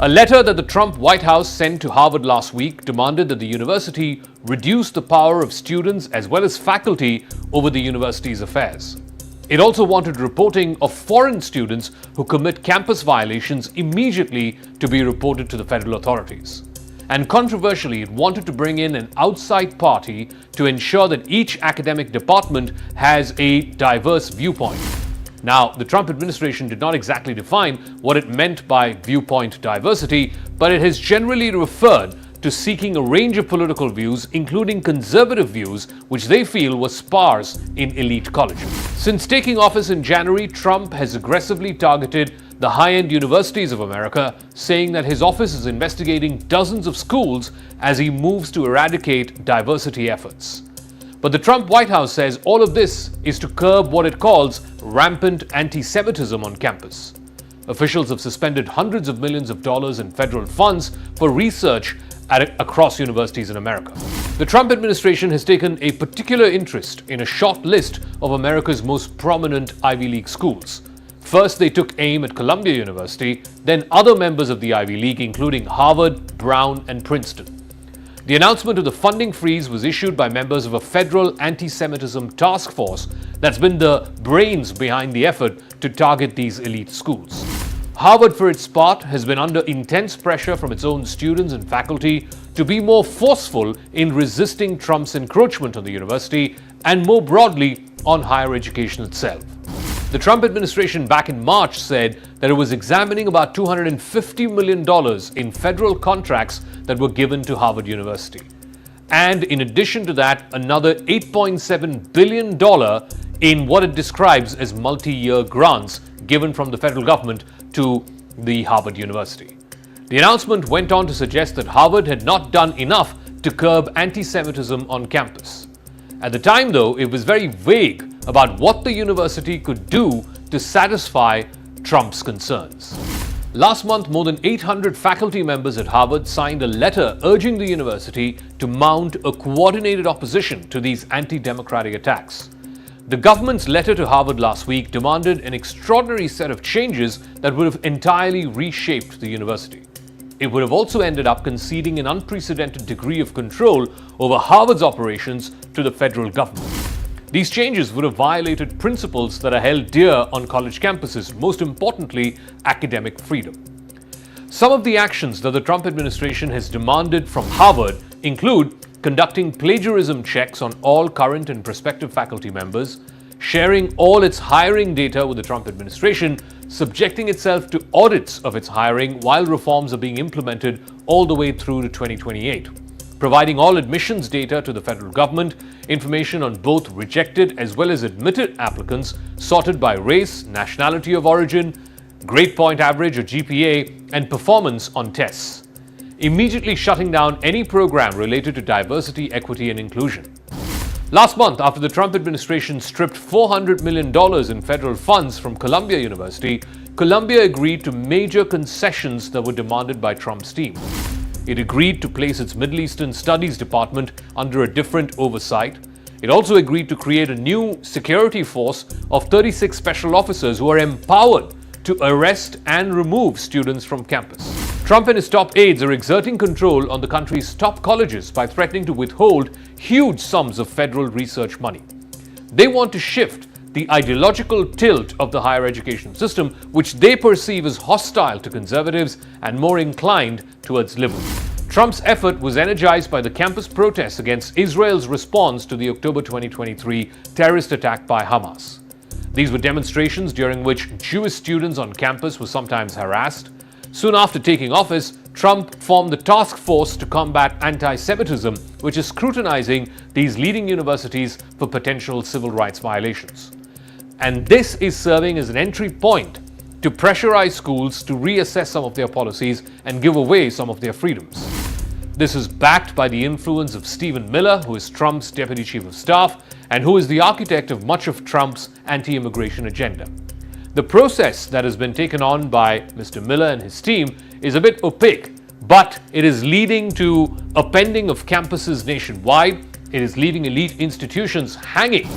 A letter that the Trump White House sent to Harvard last week demanded that the university reduce the power of students as well as faculty over the university's affairs. It also wanted reporting of foreign students who commit campus violations immediately to be reported to the federal authorities. And controversially, it wanted to bring in an outside party to ensure that each academic department has a diverse viewpoint. Now, the Trump administration did not exactly define what it meant by viewpoint diversity, but it has generally referred to seeking a range of political views, including conservative views, which they feel were sparse in elite colleges. Since taking office in January, Trump has aggressively targeted the high-end universities of America, saying that his office is investigating dozens of schools as he moves to eradicate diversity efforts. But the Trump White House says all of this is to curb what it calls rampant anti-Semitism on campus. Officials have suspended hundreds of millions of dollars in federal funds for research across universities in America. The Trump administration has taken a particular interest in a short list of America's most prominent Ivy League schools. First, they took aim at Columbia University, then other members of the Ivy League, including Harvard, Brown, and Princeton. The announcement of the funding freeze was issued by members of a federal anti-Semitism task force that's been the brains behind the effort to target these elite schools. Harvard, for its part, has been under intense pressure from its own students and faculty to be more forceful in resisting Trump's encroachment on the university and more broadly on higher education itself. The Trump administration back in March said that it was examining about $250 million in federal contracts that were given to Harvard University. And in addition to that, another $8.7 billion in what it describes as multi-year grants given from the federal government to the Harvard University. The announcement went on to suggest that Harvard had not done enough to curb anti-Semitism on campus. At the time, though, it was very vague about what the university could do to satisfy Trump's concerns. Last month, more than 800 faculty members at Harvard signed a letter urging the university to mount a coordinated opposition to these anti-democratic attacks. The government's letter to Harvard last week demanded an extraordinary set of changes that would have entirely reshaped the university. It would have also ended up conceding an unprecedented degree of control over Harvard's operations to the federal government. These changes would have violated principles that are held dear on college campuses, most importantly, academic freedom. Some of the actions that the Trump administration has demanded from Harvard include conducting plagiarism checks on all current and prospective faculty members, sharing all its hiring data with the Trump administration, subjecting itself to audits of its hiring while reforms are being implemented all the way through to 2028, providing all admissions data to the federal government, information on both rejected as well as admitted applicants sorted by race, nationality of origin, grade point average or GPA, and performance on tests. Immediately shutting down any program related to diversity, equity, and inclusion. Last month, after the Trump administration stripped $400 million in federal funds from Columbia University, Columbia agreed to major concessions that were demanded by Trump's team. It agreed to place its Middle Eastern Studies Department under a different oversight. It also agreed to create a new security force of 36 special officers who are empowered to arrest and remove students from campus. Trump and his top aides are exerting control on the country's top colleges by threatening to withhold huge sums of federal research money. They want to shift the ideological tilt of the higher education system, which they perceive as hostile to conservatives and more inclined towards liberals. Trump's effort was energized by the campus protests against Israel's response to the October 2023 terrorist attack by Hamas. These were demonstrations during which Jewish students on campus were sometimes harassed. Soon after taking office, Trump formed the task force to combat anti-Semitism, which is scrutinizing these leading universities for potential civil rights violations. And this is serving as an entry point to pressurize schools to reassess some of their policies and give away some of their freedoms. This is backed by the influence of Stephen Miller, who is Trump's deputy chief of staff and who is the architect of much of Trump's anti-immigration agenda. The process that has been taken on by Mr. Miller and his team is a bit opaque, but it is leading to upending of campuses nationwide. It is leaving elite institutions hanging.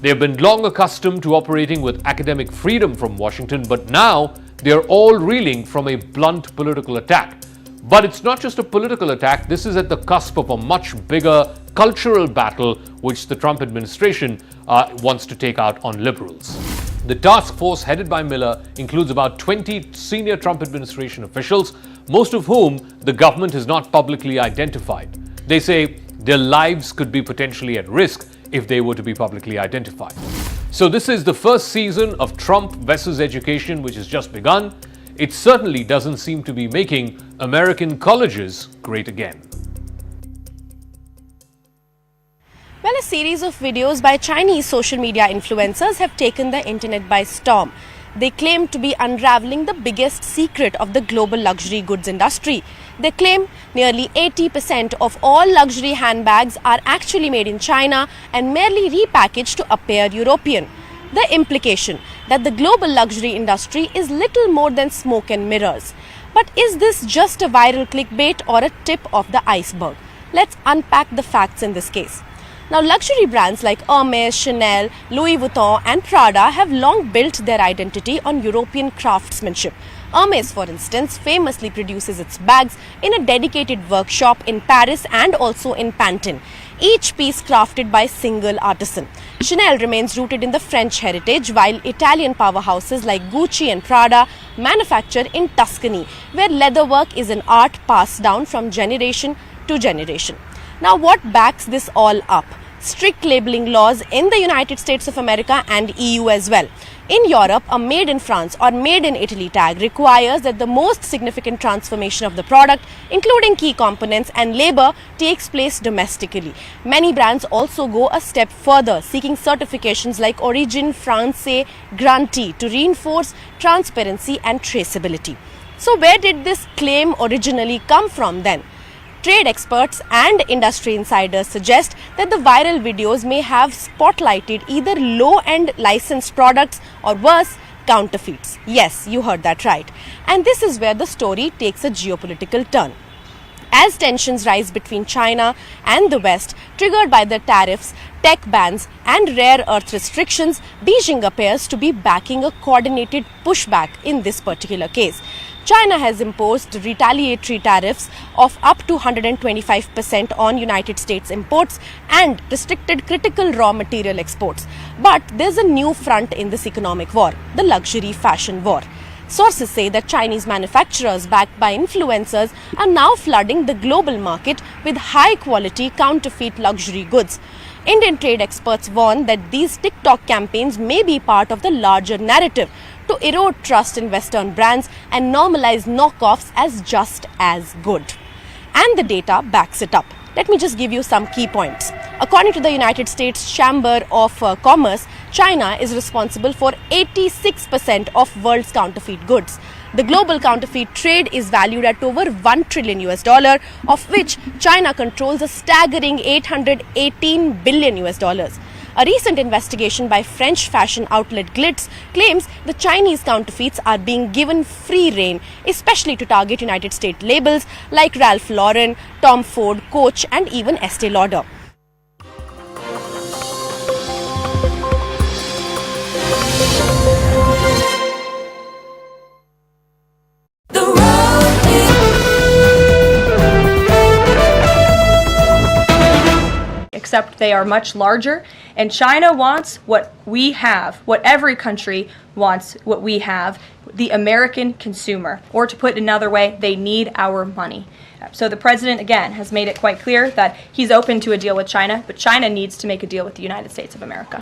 They have been long accustomed to operating with academic freedom from Washington, but now they are all reeling from a blunt political attack. But it's not just a political attack, this is at the cusp of a much bigger cultural battle which the Trump administration wants to take out on liberals. The task force headed by Miller includes about 20 senior Trump administration officials, most of whom the government has not publicly identified. They say their lives could be potentially at risk if they were to be publicly identified. So this is the first season of Trump versus education, which has just begun. It certainly doesn't seem to be making American colleges great again. Well, a series of videos by Chinese social media influencers have taken the internet by storm. They claim to be unraveling the biggest secret of the global luxury goods industry. They claim nearly 80% of all luxury handbags are actually made in China and merely repackaged to appear European. The implication that the global luxury industry is little more than smoke and mirrors. But is this just a viral clickbait or a tip of the iceberg? Let's unpack the facts in this case. Now, luxury brands like Hermes, Chanel, Louis Vuitton and Prada have long built their identity on European craftsmanship. Hermes, for instance, famously produces its bags in a dedicated workshop in Paris and also in Pantin, each piece crafted by a single artisan. Chanel remains rooted in the French heritage, while Italian powerhouses like Gucci and Prada manufacture in Tuscany, where leatherwork is an art passed down from generation to generation. Now, what backs this all up? Strict labeling laws in the United States of America and EU as well. In Europe, a made in France or made in Italy tag requires that the most significant transformation of the product, including key components and labor, takes place domestically. Many brands also go a step further, seeking certifications like Origine Française Grantee to reinforce transparency and traceability. So where did this claim originally come from then? Trade experts and industry insiders suggest that the viral videos may have spotlighted either low-end licensed products or worse, counterfeits. Yes, you heard that right. And this is where the story takes a geopolitical turn. As tensions rise between China and the West, triggered by the tariffs, tech bans and rare earth restrictions, Beijing appears to be backing a coordinated pushback in this particular case. China has imposed retaliatory tariffs of up to 125% on United States imports and restricted critical raw material exports. But there's a new front in this economic war, the luxury fashion war. Sources say that Chinese manufacturers backed by influencers are now flooding the global market with high-quality counterfeit luxury goods. Indian trade experts warn that these TikTok campaigns may be part of the larger narrative to erode trust in Western brands and normalize knockoffs as just as good. And the data backs it up. Let me just give you some key points. According to the United States Chamber of Commerce, China is responsible for 86% of world's counterfeit goods. The global counterfeit trade is valued at over $1 trillion, of which China controls a staggering $818 billion. A recent investigation by French fashion outlet Glitz claims the Chinese counterfeits are being given free rein, especially to target United States labels like Ralph Lauren, Tom Ford, Coach and even Estee Lauder. Except they are much larger, and China wants what we have, what every country wants what we have, the American consumer. Or to put it another way, they need our money. So the president, again, has made it quite clear that he's open to a deal with China, but China needs to make a deal with the United States of America.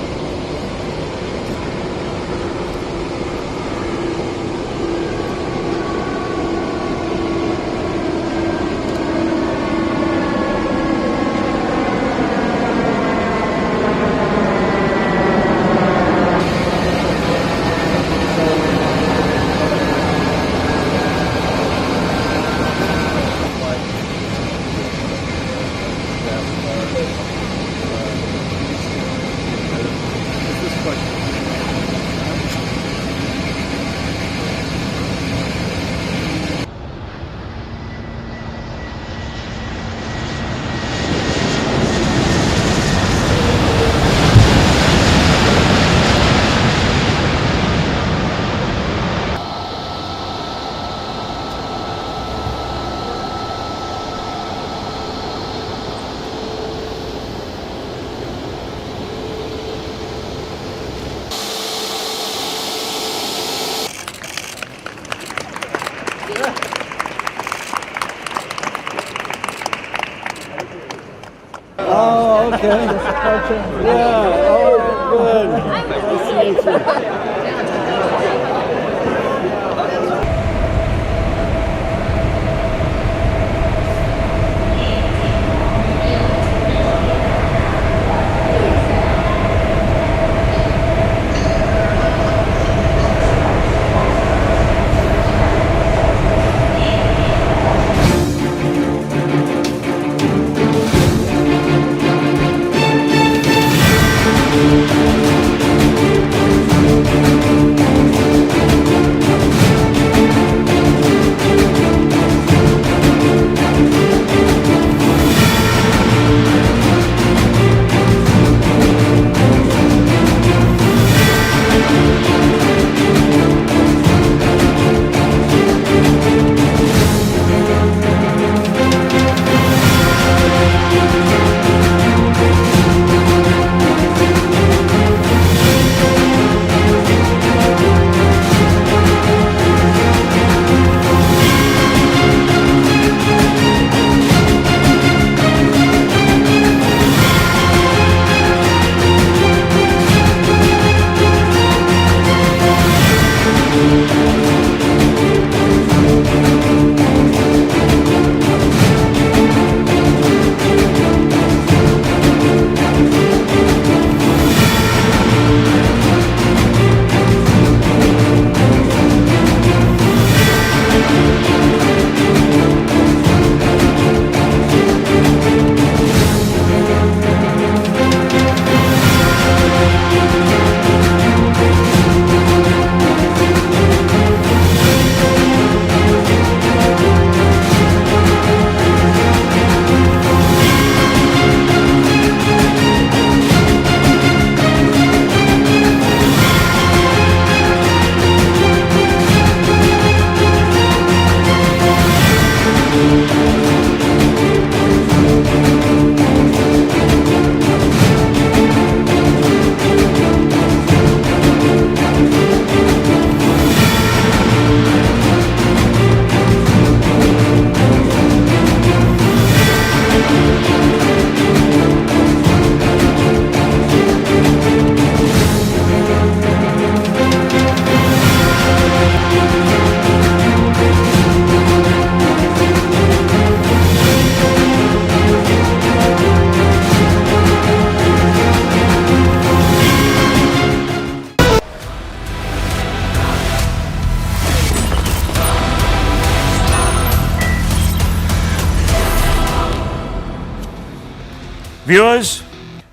Viewers,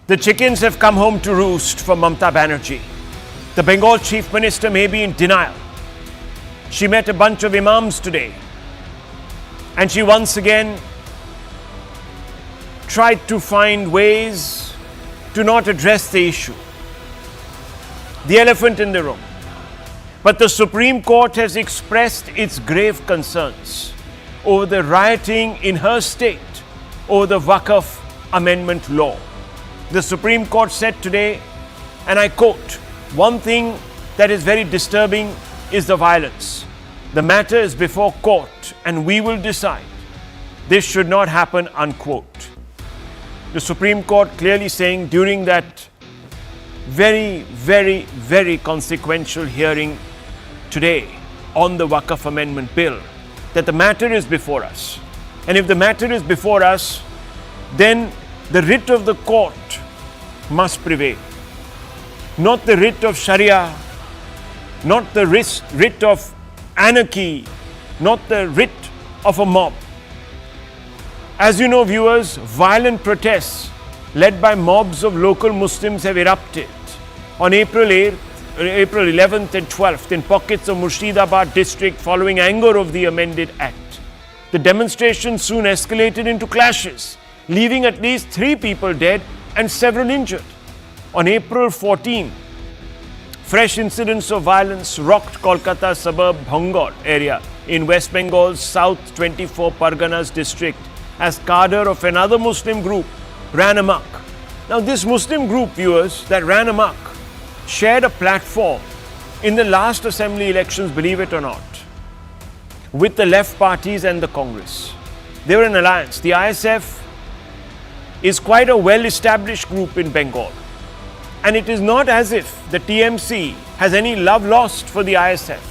the chickens have come home to roost for Mamata Banerjee. The Bengal Chief Minister may be in denial. She met a bunch of imams today and she once again tried to find ways to not address the issue, the elephant in the room. But the Supreme Court has expressed its grave concerns over the rioting in her state over the Waqf amendment law. The Supreme Court said today, and I quote, "One thing that is very disturbing is the violence. The matter is before court and we will decide. This should not happen," unquote. The Supreme Court clearly saying during that very consequential hearing today on the Waqf amendment bill that the matter is before us. And if the matter is before us, then the writ of the court must prevail. Not the writ of Sharia, not the writ of anarchy, not the writ of a mob. As you know, viewers, violent protests led by mobs of local Muslims have erupted on April 11th and 12th in pockets of Murshidabad district following anger of the amended act. The demonstrations soon escalated into clashes, leaving at least 3 people dead and several injured. On April 14, fresh incidents of violence rocked Kolkata suburb Bhongor area in West Bengal's South 24 Parganas district as cadre of another Muslim group ran amok. Now this Muslim group, viewers, that ran amok shared a platform in the last assembly elections, believe it or not, with the left parties and the Congress. They were an alliance. The ISF is quite a well-established group in Bengal. And it is not as if the TMC has any love lost for the ISF.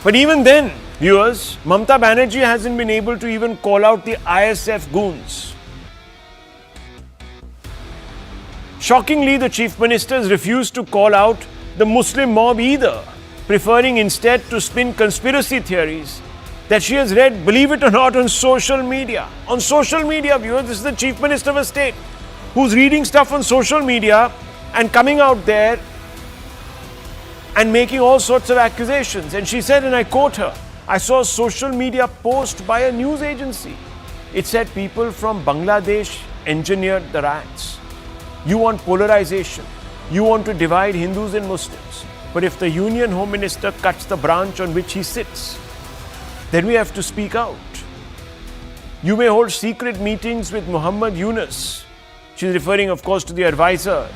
But even then, viewers, Mamata Banerjee hasn't been able to even call out the ISF goons. Shockingly, the Chief Minister has refused to call out the Muslim mob either, preferring instead to spin conspiracy theories that she has read, believe it or not, on social media. On social media, viewers, this is the Chief Minister of a state who's reading stuff on social media and coming out there and making all sorts of accusations. And she said, and I quote her, I saw a social media post by a news agency. It said people from Bangladesh engineered the riots. You want polarization. You want to divide Hindus and Muslims. But if the Union Home Minister cuts the branch on which he sits, then we have to speak out. You may hold secret meetings with Muhammad Yunus. She's referring, of course, to the advisor